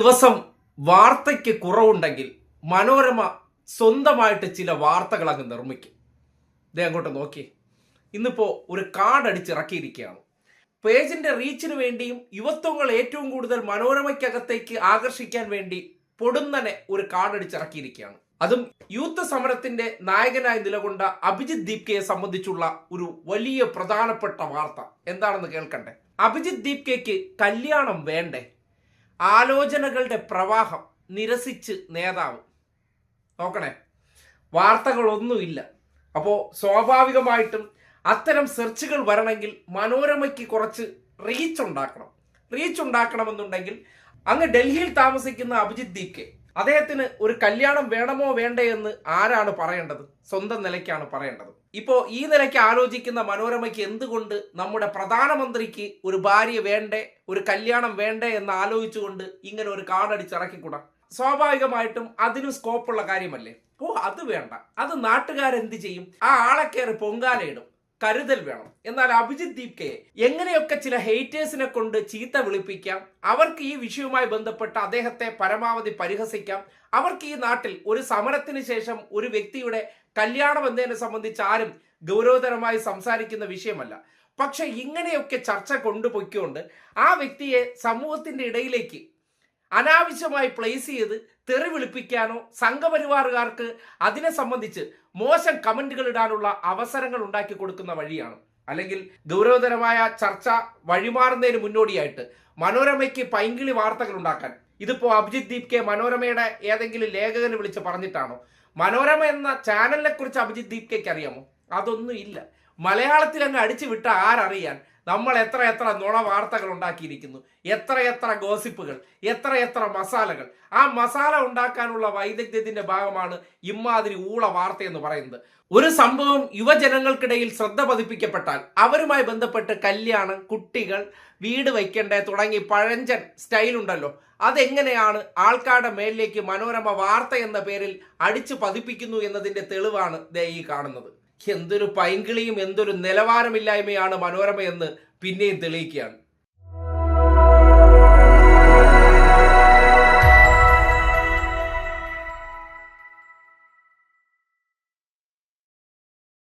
ദിവസം വാർത്തയ്ക്ക് കുറവുണ്ടെങ്കിൽ മനോരമ സ്വന്തമായിട്ട് ചില വാർത്തകൾ അങ്ങ് നിർമ്മിക്കും. ഇതേ അങ്ങോട്ട് നോക്കി, ഇന്നിപ്പോൾ ഒരു കാർഡ് അടിച്ചിറക്കിയിരിക്കുകയാണ്. പേജിന്റെ റീച്ചിന് വേണ്ടിയും യുവത്വങ്ങൾ ഏറ്റവും കൂടുതൽ മനോരമയ്ക്കകത്തേക്ക് ആകർഷിക്കാൻ വേണ്ടി പൊടുന്നനെ ഒരു കാർഡ് അടിച്ചിറക്കിയിരിക്കുകയാണ്. അതും യൂത്ത് സമരത്തിന്റെ നായകനായി നിലകൊണ്ട അഭിജിത്ത് ദീപ്കയെ സംബന്ധിച്ചുള്ള ഒരു വലിയ പ്രധാനപ്പെട്ട വാർത്ത എന്താണെന്ന് കേൾക്കണ്ടേ. അഭിജിത്ത് ദീപ്കയ്ക്ക് കല്യാണം വേണ്ടേ? ആലോചനകളുടെ പ്രവാഹം നിരസിച്ച് നേതാവ്. നോക്കണേ, വാർത്തകളൊന്നുമില്ല. അപ്പോൾ സ്വാഭാവികമായിട്ടും അത്തരം സെർച്ചുകൾ വരണമെങ്കിൽ മനോരമയ്ക്ക് കുറച്ച് റീച്ച് ഉണ്ടാക്കണമെന്നുണ്ടെങ്കിൽ അങ്ങ് ഡൽഹിയിൽ താമസിക്കുന്ന അഭിജിത്ത് ദീപ്കെ, അദ്ദേഹത്തിന് ഒരു കല്യാണം വേണമോ വേണ്ടേ എന്ന് ആരാണ് പറയേണ്ടത്? സ്വന്തം നിലയ്ക്കാണ് പറയേണ്ടത്. ഇപ്പോൾ ഈ നിലയ്ക്ക് ആലോചിക്കുന്ന മനോരമയ്ക്ക് എന്തുകൊണ്ട് നമ്മുടെ പ്രധാനമന്ത്രിക്ക് ഒരു ഭാര്യ വേണ്ടേ, ഒരു കല്യാണം വേണ്ടേ എന്ന് ആലോചിച്ചുകൊണ്ട് ഇങ്ങനെ ഒരു കാർഡ് അടിച്ചിറക്കിക്കൂടാ? സ്വാഭാവികമായിട്ടും അതിന് സ്കോപ്പുള്ള കാര്യമല്ലേ. അത് വേണ്ട, അത് നാട്ടുകാരെന്ത് ചെയ്യും? ആ ആളെ കയറി പൊങ്കാലയിടും. കരുതൽ വേണം. എന്നാൽ അഭിജിത്ത് ദീപ്കയെ എങ്ങനെയൊക്കെ ചില ഹെയ്റ്റേഴ്സിനെ കൊണ്ട് ചീത്ത വിളിപ്പിക്കാം, അവർക്ക് ഈ വിഷയവുമായി ബന്ധപ്പെട്ട് അദ്ദേഹത്തെ പരമാവധി പരിഹസിക്കാം. അവർക്ക് ഈ നാട്ടിൽ ഒരു സമരത്തിന് ശേഷം ഒരു വ്യക്തിയുടെ കല്യാണം എന്നതിനെ സംബന്ധിച്ച് ആരും ഗൗരവതരമായി സംസാരിക്കുന്ന വിഷയമല്ല. പക്ഷെ ഇങ്ങനെയൊക്കെ ചർച്ച കൊണ്ടുപോയിക്കൊണ്ട് ആ വ്യക്തിയെ സമൂഹത്തിന്റെ ഇടയിലേക്ക് അനാവശ്യമായി പ്ലേസ് ചെയ്ത് തെറി വിളിപ്പിക്കാനോ സംഘപരിവാറുകാർക്ക് അതിനെ സംബന്ധിച്ച് മോശം കമന്റുകൾ ഇടാനുള്ള അവസരങ്ങൾ ഉണ്ടാക്കി കൊടുക്കുന്ന വഴിയാണ്. അല്ലെങ്കിൽ ഗൗരവതരമായ ചർച്ച വഴിമാറുന്നതിന് മുന്നോടിയായിട്ട് മനോരമയ്ക്ക് പൈങ്കിളി വാർത്തകൾ ഉണ്ടാക്കാൻ ഇതിപ്പോ അഭിജിത്ത് ദീപ്കെ മനോരമയുടെ ഏതെങ്കിലും ലേഖകനെ വിളിച്ച് പറഞ്ഞിട്ടാണോ? മനോരമ എന്ന ചാനലിനെ കുറിച്ച് അഭിജിത്ത് ദീപ്കയ്ക്ക് അറിയാമോ? അതൊന്നും ഇല്ല. മലയാളത്തിൽ അങ്ങ് അടിച്ചു വിട്ട ആരറിയാൻ? നമ്മൾ എത്ര നുണ വാർത്തകൾ ഉണ്ടാക്കിയിരിക്കുന്നു, എത്ര ഗോസിപ്പുകൾ, എത്ര മസാലകൾ. ആ മസാല ഉണ്ടാക്കാനുള്ള വൈദഗ്ധ്യത്തിന്റെ ഭാഗമാണ് ഇമാതിരി ഊള വാർത്ത എന്ന് പറയുന്നത്. ഒരു സംഭവം യുവജനങ്ങൾക്കിടയിൽ ശ്രദ്ധ പതിപ്പിക്കപ്പെട്ടാൽ അവരുമായി ബന്ധപ്പെട്ട് കല്യാണം, കുട്ടികൾ, വീട് വയ്ക്കേണ്ടേ തുടങ്ങി പഴഞ്ചൻ സ്റ്റൈലുണ്ടല്ലോ, അതെങ്ങനെയാണ് ആൾക്കാരുടെ മേലിലേക്ക് മനോരമ വാർത്ത എന്ന പേരിൽ അടിച്ചു പതിപ്പിക്കുന്നു എന്നതിന്റെ തെളിവാണ് ദേ ഈ കാണുന്നത്. എന്തൊരു പൈങ്കിളിയും എന്തൊരു നിലവാരമില്ലായ്മയാണ് മനോരമ എന്ന് പിന്നെയും തെളിയിക്കുകയാണ്.